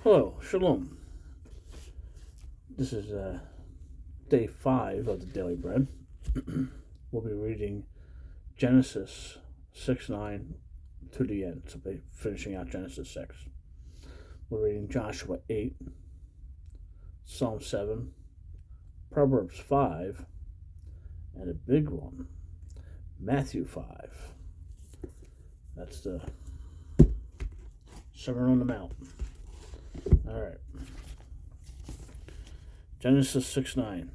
Hello, Shalom. This is day 5 of the Daily Bread. We'll be reading Genesis 6:9 to the end, so we'll be finishing out Genesis 6. We're reading Joshua 8, Psalm 7, Proverbs 5, and a big one, Matthew 5. That's the Sermon on the Mount. All right. Genesis 6:9.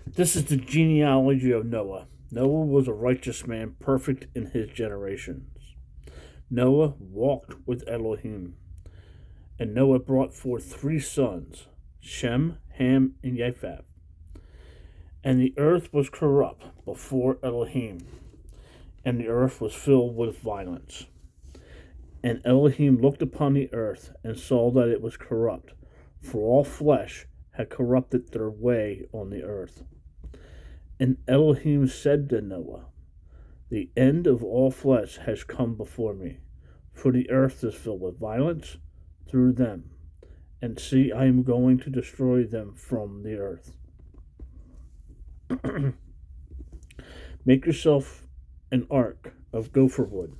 This is the genealogy of Noah. Noah was a righteous man, perfect in his generations. Noah walked with Elohim. And Noah brought forth 3 sons, Shem, Ham, and Japheth. And the earth was corrupt before Elohim, and the earth was filled with violence. And Elohim looked upon the earth and saw that it was corrupt, for all flesh had corrupted their way on the earth. And Elohim said to Noah, the end of all flesh has come before me, for the earth is filled with violence through them. And see, I am going to destroy them from the earth. Make yourself an ark of gopher wood.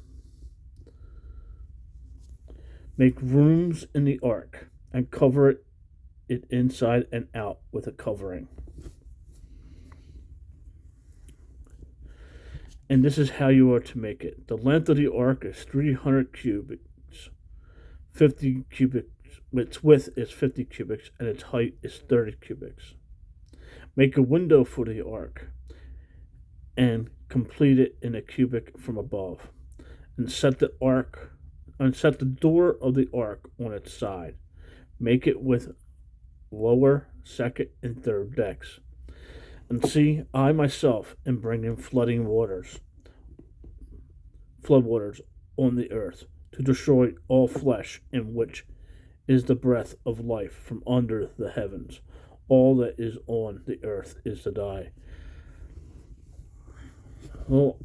Make rooms in the ark and cover it inside and out with a covering. And this is how you are to make it. The length of the ark is 300 cubits, 50 cubits. Its width is 50 cubits, and its height is 30 cubits. Make a window for the ark, and complete it in a cubit from above, and set the door of the ark on its side. Make it with lower, second, and third decks. And see, I myself am bringing floodwaters on the earth to destroy all flesh, in which is the breath of life from under the heavens. All that is on the earth is to die. Well,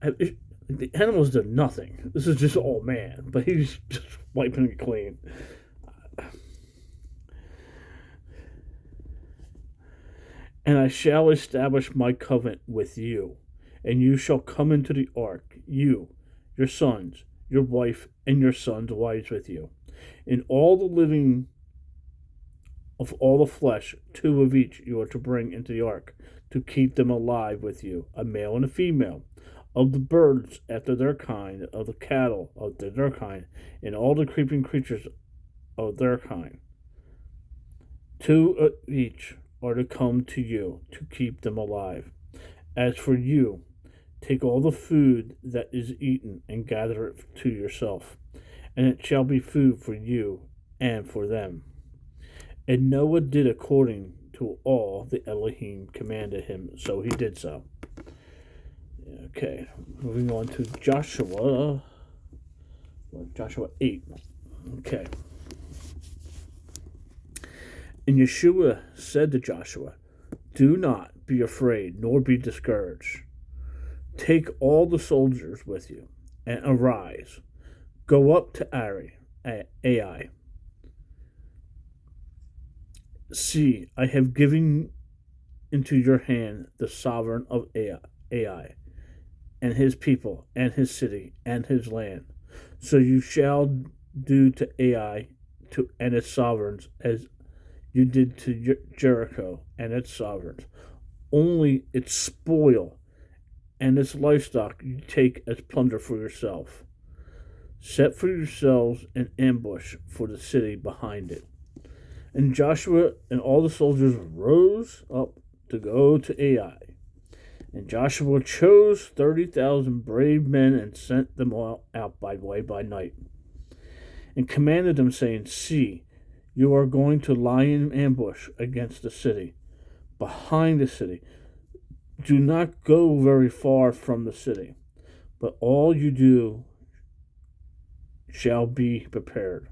the animals did nothing. This is just all man, but he's just wiping it clean. And I shall establish my covenant with you, and you shall come into the ark, you, your sons, your wife, and your sons' wives with you. In all the living of all the flesh, 2 of each you are to bring into the ark, to keep them alive with you, a male and a female, of the birds after their kind, of the cattle after their kind, and all the creeping creatures of their kind. 2 of each are to come to you to keep them alive. As for you, take all the food that is eaten and gather it to yourself, and it shall be food for you and for them. And Noah did according to all the Elohim commanded him, so he did so. Okay, moving on to Joshua 8. Okay. And Yeshua said to Joshua, do not be afraid, nor be discouraged. Take all the soldiers with you, and arise. Go up to Ai. See, I have given into your hand the sovereign of Ai, and his people, and his city, and his land. So you shall do to Ai and its sovereigns as you did to Jericho and its sovereigns. Only its spoil and its livestock you take as plunder for yourself. Set for yourselves an ambush for the city behind it. And Joshua and all the soldiers rose up to go to Ai. And Joshua chose 30,000 brave men and sent them all out by night, and commanded them, saying, see, you are going to lie in ambush against the city, behind the city. Do not go very far from the city, but all you do shall be prepared.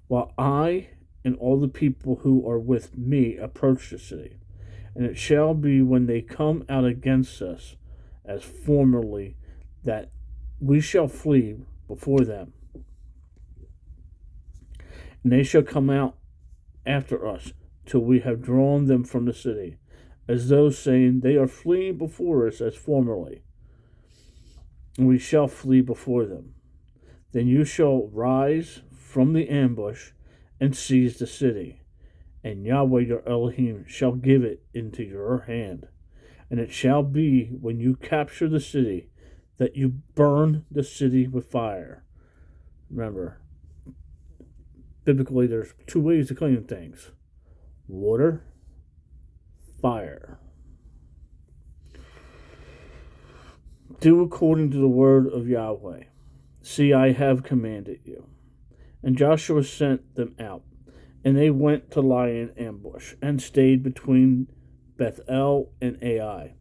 While I and all the people who are with me approach the city, and it shall be when they come out against us as formerly that we shall flee before them. And they shall come out after us till we have drawn them from the city, as those saying, they are fleeing before us as formerly, and we shall flee before them. Then you shall rise from the ambush and seize the city, and Yahweh your Elohim shall give it into your hand. And it shall be when you capture the city that you burn the city with fire. Remember, biblically, there's two ways to clean things: water, fire. Do according to the word of Yahweh. See, I have commanded you. And Joshua sent them out, and they went to lie in ambush, and stayed between Bethel and Ai,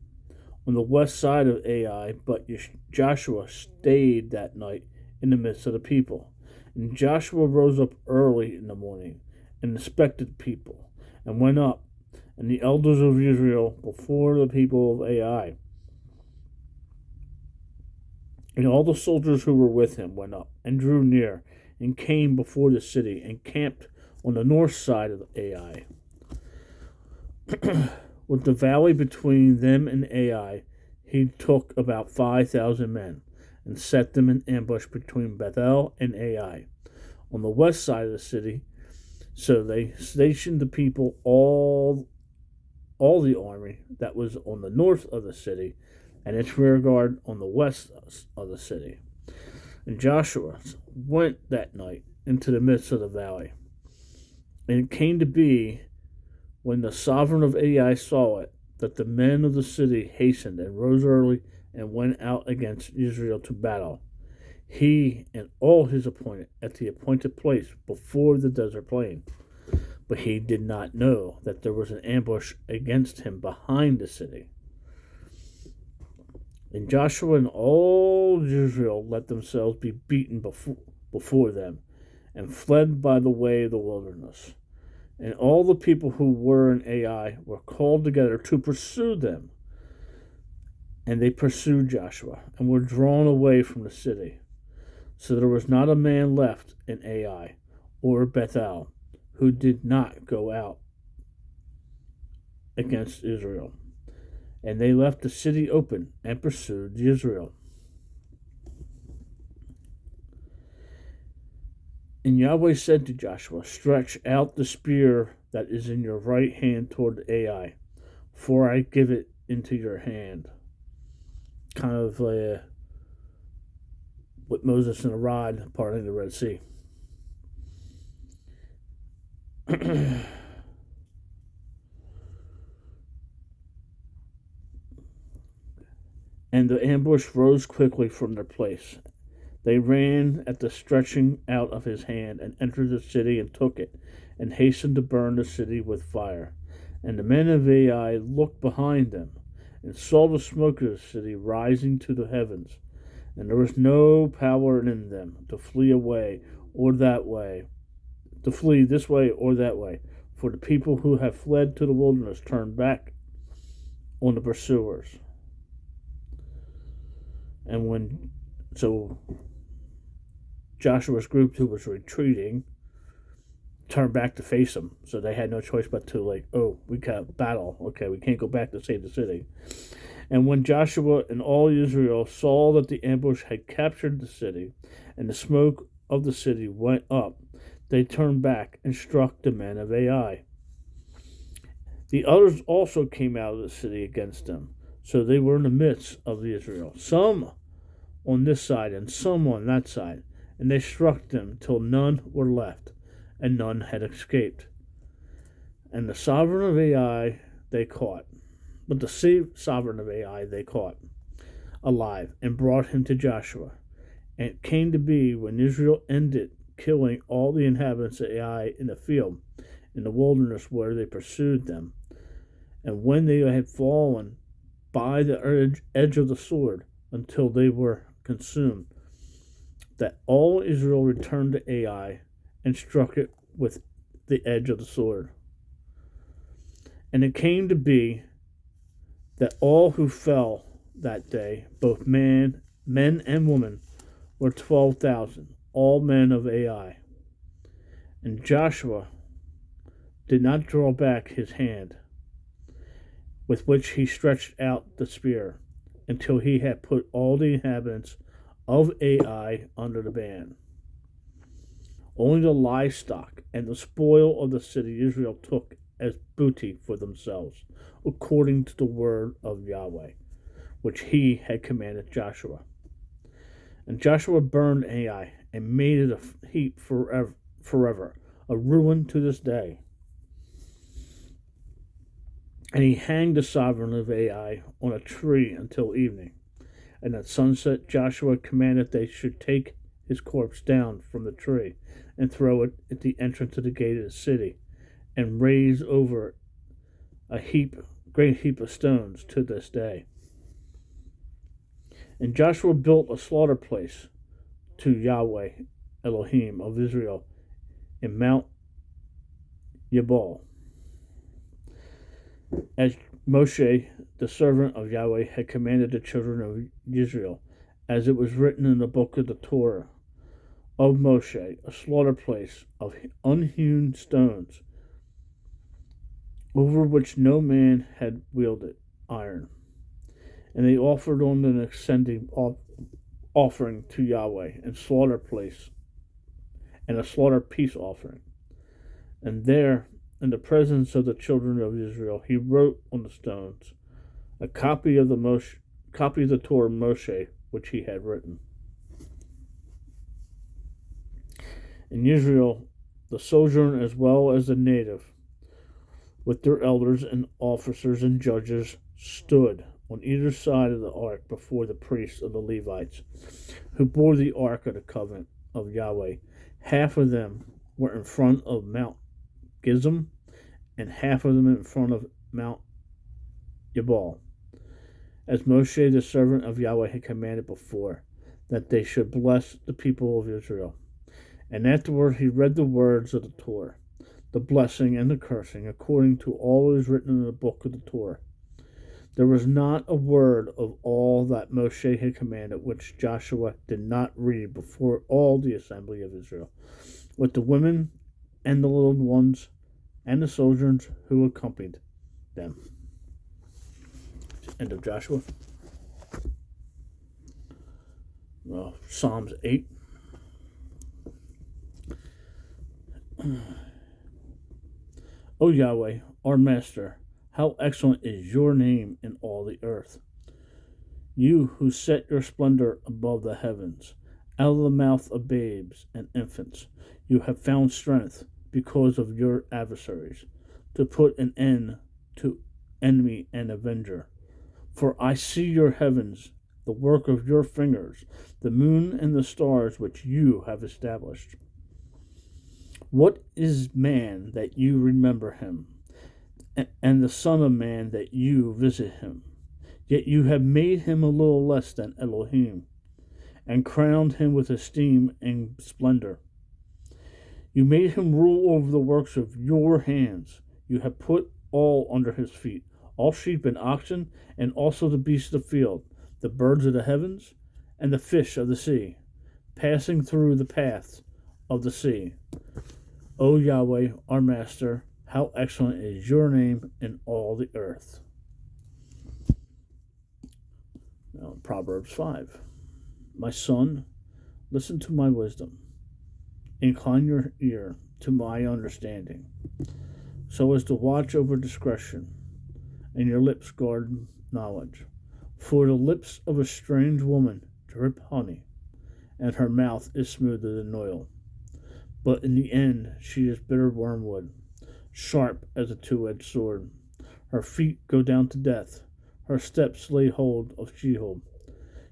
on the west side of Ai. But Joshua stayed that night in the midst of the people. And Joshua rose up early in the morning, and inspected the people, and went up, and the elders of Israel before the people of Ai. And all the soldiers who were with him went up, and drew near, and came before the city, and camped on the north side of Ai. With the valley between them and Ai, he took about 5,000 men, and set them in ambush between Bethel and Ai, on the west side of the city. So they stationed the people, all the army that was on the north of the city, and its rear guard on the west of the city. And Joshua went that night into the midst of the valley. And it came to be, when the sovereign of Ai saw it, that the men of the city hastened and rose early and went out against Israel to battle, he and all his appointed at the appointed place before the desert plain. But he did not know that there was an ambush against him behind the city. And Joshua and all Israel let themselves be beaten before them, and fled by the way of the wilderness. And all the people who were in Ai were called together to pursue them. And they pursued Joshua, and were drawn away from the city. So there was not a man left in Ai or Bethel who did not go out against Israel. And they left the city open and pursued Israel. And Yahweh said to Joshua, stretch out the spear that is in your right hand toward Ai, for I give it into your hand. Kind of with Moses and a rod parting the Red Sea. And the ambush rose quickly from their place. They ran at the stretching out of his hand, and entered the city, and took it, and hastened to burn the city with fire. And the men of Ai looked behind them, and saw the smoke of the city rising to the heavens. And there was no power in them to flee away or that way, to flee this way or that way. For the people who have fled to the wilderness turned back on the pursuers. And so Joshua's group, who was retreating, turned back to face them. So they had no choice but to, we got battle. Okay, we can't go back to save the city. And when Joshua and all Israel saw that the ambush had captured the city, and the smoke of the city went up, they turned back and struck the men of Ai. The others also came out of the city against them. So they were in the midst of Israel, some on this side and some on that side. And they struck them till none were left, and none had escaped. And the sovereign of Ai they caught. But the sovereign of Ai they caught alive, and brought him to Joshua. And it came to be, when Israel ended killing all the inhabitants of Ai in the field, in the wilderness where they pursued them, and when they had fallen by the edge of the sword until they were consumed, that all Israel returned to Ai and struck it with the edge of the sword. And it came to be that all who fell that day, both men and women, were 12,000, all men of Ai. And Joshua did not draw back his hand, with which he stretched out the spear, until he had put all the inhabitants of Ai under the ban. Only the livestock and the spoil of the city Israel took as booty for themselves, according to the word of Yahweh, which he had commanded Joshua. And Joshua burned Ai and made it a heap forever, a ruin to this day. And he hanged the sovereign of Ai on a tree until evening. And at sunset Joshua commanded they should take his corpse down from the tree and throw it at the entrance of the gate of the city, and raise over it a great heap of stones to this day. And Joshua built a slaughter place to Yahweh Elohim of Israel in Mount Yabal, as Moshe, the servant of Yahweh, had commanded the children of Israel, as it was written in the book of the Torah of Moshe, a slaughter place of unhewn stones, over which no man had wielded iron. And they offered on an ascending offering to Yahweh, and slaughter place, and a slaughter peace offering. And there, in the presence of the children of Israel, he wrote on the stones a copy of the Torah of Moshe, which he had written. In Israel, the sojourner as well as the native, with their elders and officers and judges, stood on either side of the ark before the priests of the Levites, who bore the ark of the covenant of Yahweh. Half of them were in front of Mount Gizim, and half of them in front of Mount Yabal, as Moshe the servant of Yahweh had commanded before, that they should bless the people of Israel. And afterward he read the words of the Torah, the blessing and the cursing, according to all that is written in the book of the Torah. There was not a word of all that Moshe had commanded which Joshua did not read before all the assembly of Israel, with the women and the little ones and the sojourners who accompanied them. End of Joshua. Psalms 8. O Yahweh, our Master, how excellent is your name in all the earth. You who set your splendor above the heavens, out of the mouth of babes and infants, you have found strength because of your adversaries, to put an end to enemy and avenger. For I see your heavens, the work of your fingers, the moon and the stars which you have established. What is man that you remember him, and the Son of Man that you visit him? Yet you have made him a little less than Elohim, and crowned him with esteem and splendor. You made him rule over the works of your hands. You have put all under his feet, all sheep and oxen, and also the beasts of the field, the birds of the heavens, and the fish of the sea, passing through the paths of the sea. O Yahweh, our Master, how excellent is your name in all the earth. Now, Proverbs 5. My son, listen to my wisdom. Incline your ear to my understanding, so as to watch over discretion, and your lips guard knowledge. For the lips of a strange woman drip honey, and her mouth is smoother than oil. But in the end she is bitter wormwood, sharp as a two-edged sword. Her feet go down to death, her steps lay hold of Sheol.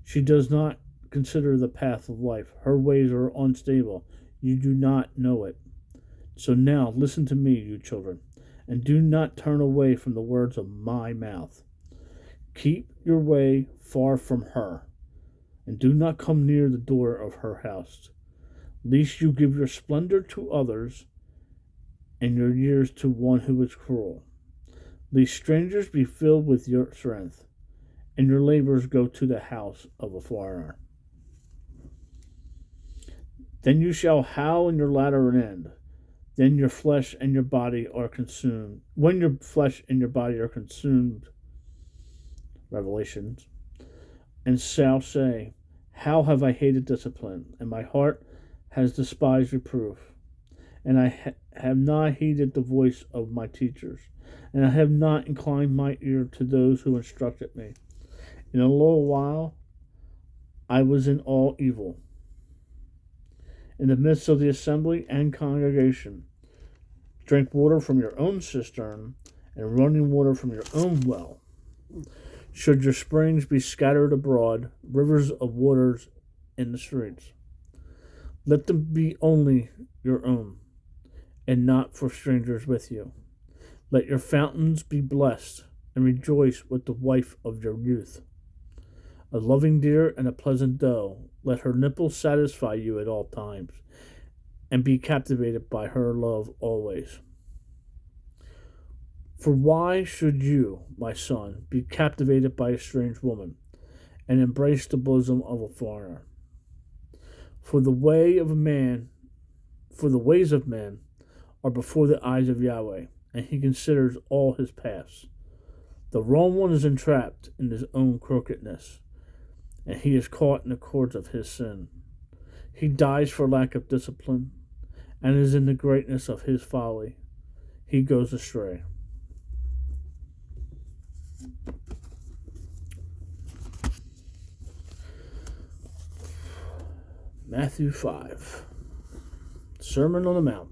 She does not consider the path of life, her ways are unstable, you do not know it. So now listen to me, you children, and do not turn away from the words of my mouth. Keep your way far from her, and do not come near the door of her house, lest you give your splendor to others, and your years to one who is cruel. Lest strangers be filled with your strength, and your labors go to the house of a foreigner. Then you shall howl in your latter end, Then your flesh and your body are consumed. When your flesh and your body are consumed, Revelations, and shall say, how have I hated discipline, and my heart has despised reproof. And I have not heeded the voice of my teachers, and I have not inclined my ear to those who instructed me. In a little while I was in all evil, in the midst of the assembly and congregation. Drink water from your own cistern, and running water from your own well. Should your springs be scattered abroad, rivers of waters in the streets, let them be only your own, and not for strangers with you. Let your fountains be blessed, and rejoice with the wife of your youth. A loving deer and a pleasant doe, let her nipples satisfy you at all times, and be captivated by her love always. For why should you, my son, be captivated by a strange woman, and embrace the bosom of a foreigner? For the way of man, for the ways of men are before the eyes of Yahweh, and he considers all his paths. The wrong one is entrapped in his own crookedness, and he is caught in the cords of his sin. He dies for lack of discipline, and is in the greatness of his folly. He goes astray. Matthew 5. Sermon on the Mount.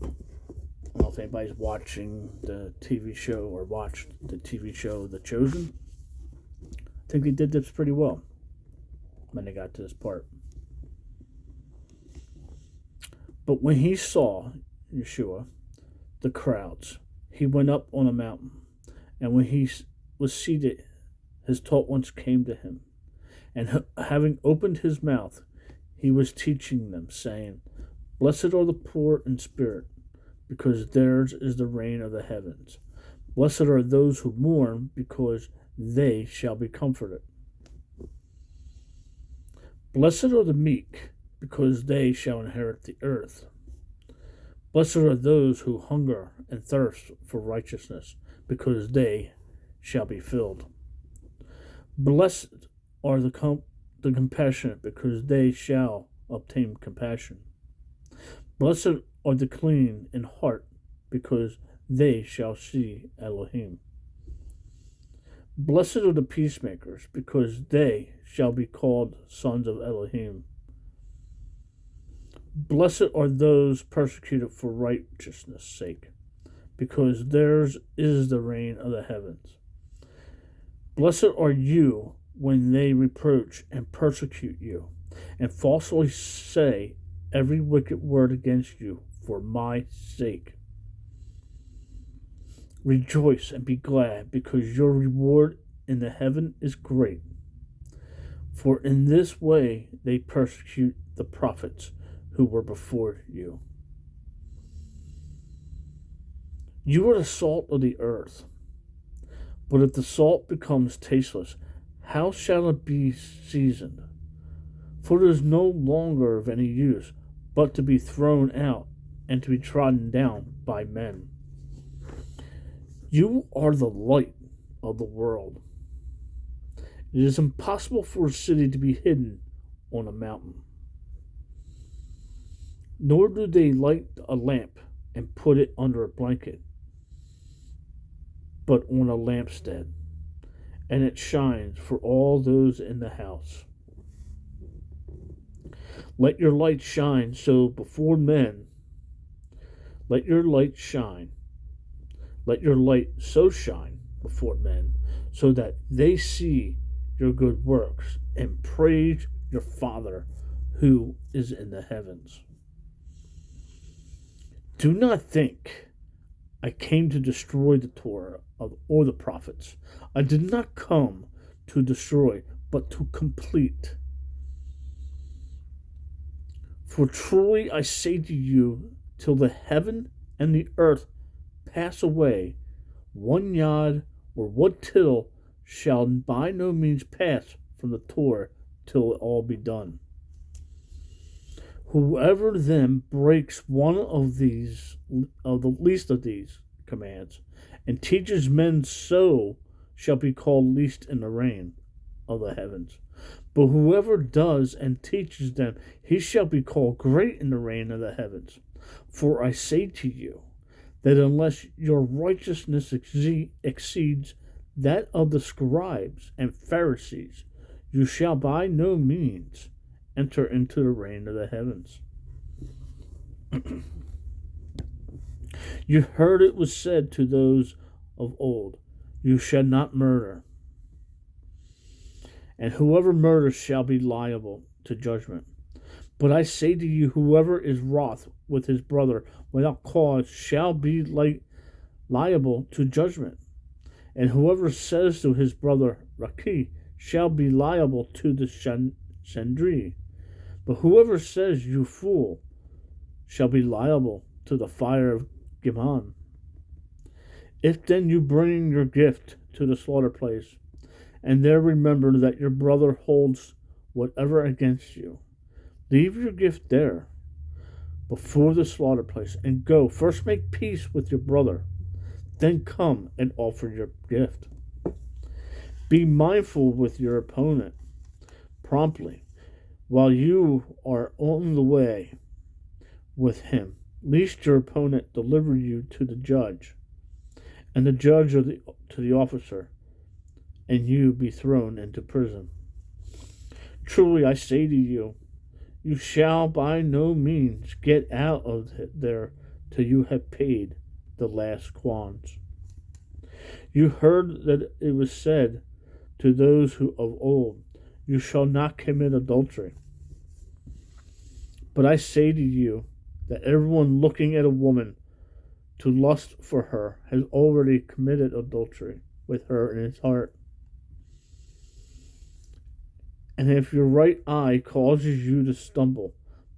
I don't know if anybody's watching the TV show or watched the TV show The Chosen. I think they did this pretty well when they got to this part. But when he saw, Yeshua, the crowds, he went up on a mountain. And when he was seated, his taught ones came to him. And having opened his mouth, he was teaching them, saying, Blessed are the poor in spirit, because theirs is the reign of the heavens. Blessed are those who mourn, because they shall be comforted. Blessed are the meek, because they shall inherit the earth. Blessed are those who hunger and thirst for righteousness, because they shall be filled. Blessed are the compassionate, because they shall obtain compassion. Blessed are the clean in heart, because they shall see Elohim. Blessed are the peacemakers, because they shall be called sons of Elohim. Blessed are those persecuted for righteousness' sake, because theirs is the reign of the heavens. Blessed are you when they reproach and persecute you, and falsely say every wicked word against you for my sake. Rejoice and be glad, because your reward in the heaven is great. For in this way they persecute the prophets who were before you. You are the salt of the earth. But if the salt becomes tasteless, how shall it be seasoned? For it is no longer of any use, but to be thrown out and to be trodden down by men. You are the light of the world. It is impossible for a city to be hidden on a mountain. Nor do they light a lamp and put it under a blanket, but on a lampstand, and it shines for all those in the house. Let your light shine so before men. Let your light shine. Let your light so shine before men, so that they see your good works and praise your Father who is in the heavens. Do not think I came to destroy the Torah or the prophets. I did not come to destroy, but to complete. For truly I say to you, till the heaven and the earth pass away, one yod or one tittle shall by no means pass from the Torah till it all be done. Whoever then breaks one of these, of the least of these commands, and teaches men so, shall be called least in the reign of the heavens. But whoever does and teaches them, he shall be called great in the reign of the heavens. For I say to you, that unless your righteousness exceeds that of the scribes and Pharisees, you shall by no means enter into the reign of the heavens. You heard it was said to those of old, you shall not murder, and whoever murders shall be liable to judgment. But I say to you, whoever is wroth with his brother without cause shall be liable to judgment. And whoever says to his brother, Raki, shall be liable to the Shandri. But whoever says, you fool, shall be liable to the fire of Giman. If then you bring your gift to the slaughter place, and there remember that your brother holds whatever against you, leave your gift there before the slaughter place, and go. First make peace with your brother, then come and offer your gift. Be mindful with your opponent promptly while you are on the way with him, lest your opponent deliver you to the judge, and the judge to the officer, and you be thrown into prison. Truly I say to you, you shall by no means get out of there till you have paid the last qualms. You heard that it was said to those who of old, you shall not commit adultery. But I say to you that everyone looking at a woman to lust for her has already committed adultery with her in his heart. And if your right eye causes you to stumble,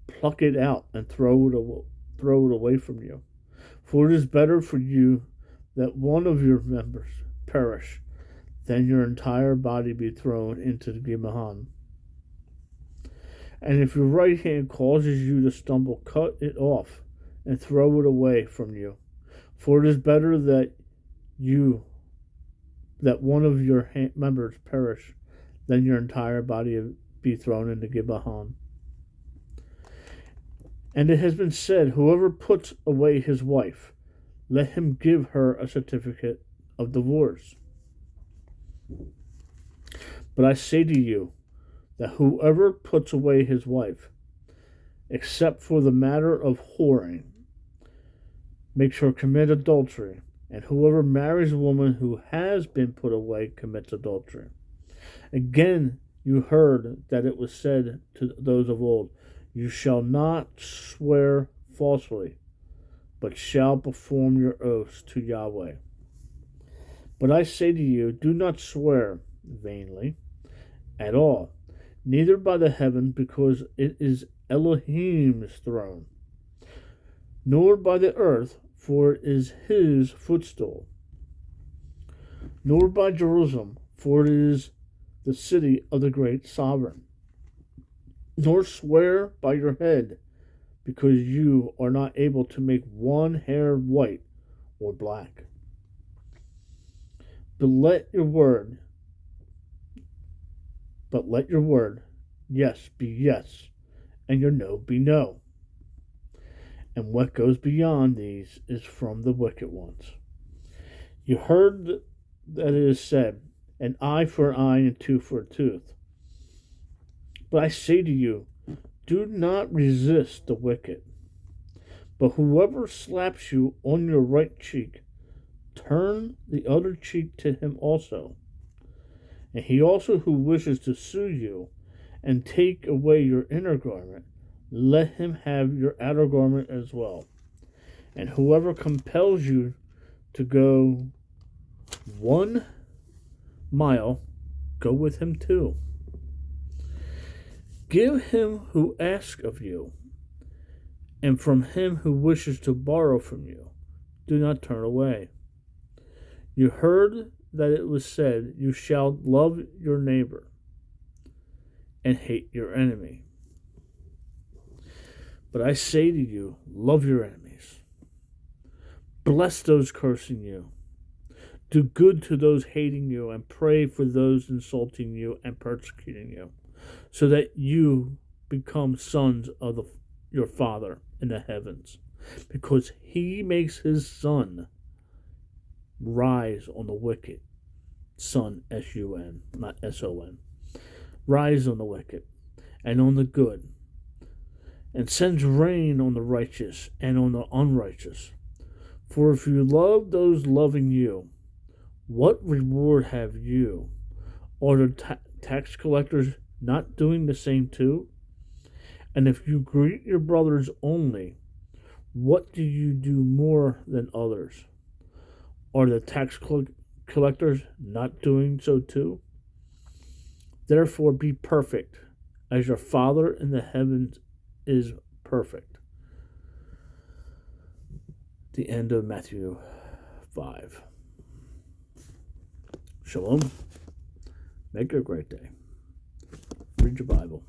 pluck it out and throw it away from you. For it is better for you that one of your members perish than your entire body be thrown into the Gehenna. And if your right hand causes you to stumble, cut it off and throw it away from you. For it is better that one of your members perish than your entire body be thrown into Gehenna. And it has been said, whoever puts away his wife, let him give her a certificate of divorce. But I say to you that whoever puts away his wife, except for the matter of whoring, makes her commit adultery, and whoever marries a woman who has been put away commits adultery. Again, you heard that it was said to those of old, you shall not swear falsely, but shall perform your oaths to Yahweh. But I say to you, do not swear vainly at all, neither by the heaven, because it is Elohim's throne, nor by the earth, for it is his footstool, nor by Jerusalem, for it is the city of the great sovereign. Nor swear by your head, because you are not able to make one hair white or black. But let your word, yes, be yes, and your no be no. And what goes beyond these is from the wicked ones. You heard that it is said, an eye for an eye and tooth for a tooth. But I say to you, do not resist the wicked. But whoever slaps you on your right cheek, turn the other cheek to him also. And he also who wishes to sue you and take away your inner garment, let him have your outer garment as well. And whoever compels you to go 1 mile, go with him 2. Give him who asks of you, and from him who wishes to borrow from you, do not turn away. You heard that it was said, you shall love your neighbor and hate your enemy. But I say to you, love your enemies. Bless those cursing you. Do good to those hating you, and pray for those insulting you and persecuting you, so that you become sons of your Father in the heavens, because he makes his sun rise on the wicked. Sun, S-U-N, not S-O-N. Rise on the wicked and on the good, and sends rain on the righteous and on the unrighteous. For if you love those loving you, what reward have you? Are the tax collectors not doing the same too? And if you greet your brothers only, what do you do more than others? Are the tax collectors not doing so too? Therefore be perfect, as your Father in the heavens is perfect. The end of Matthew 5. Shalom. Make it a great day. Read your Bible.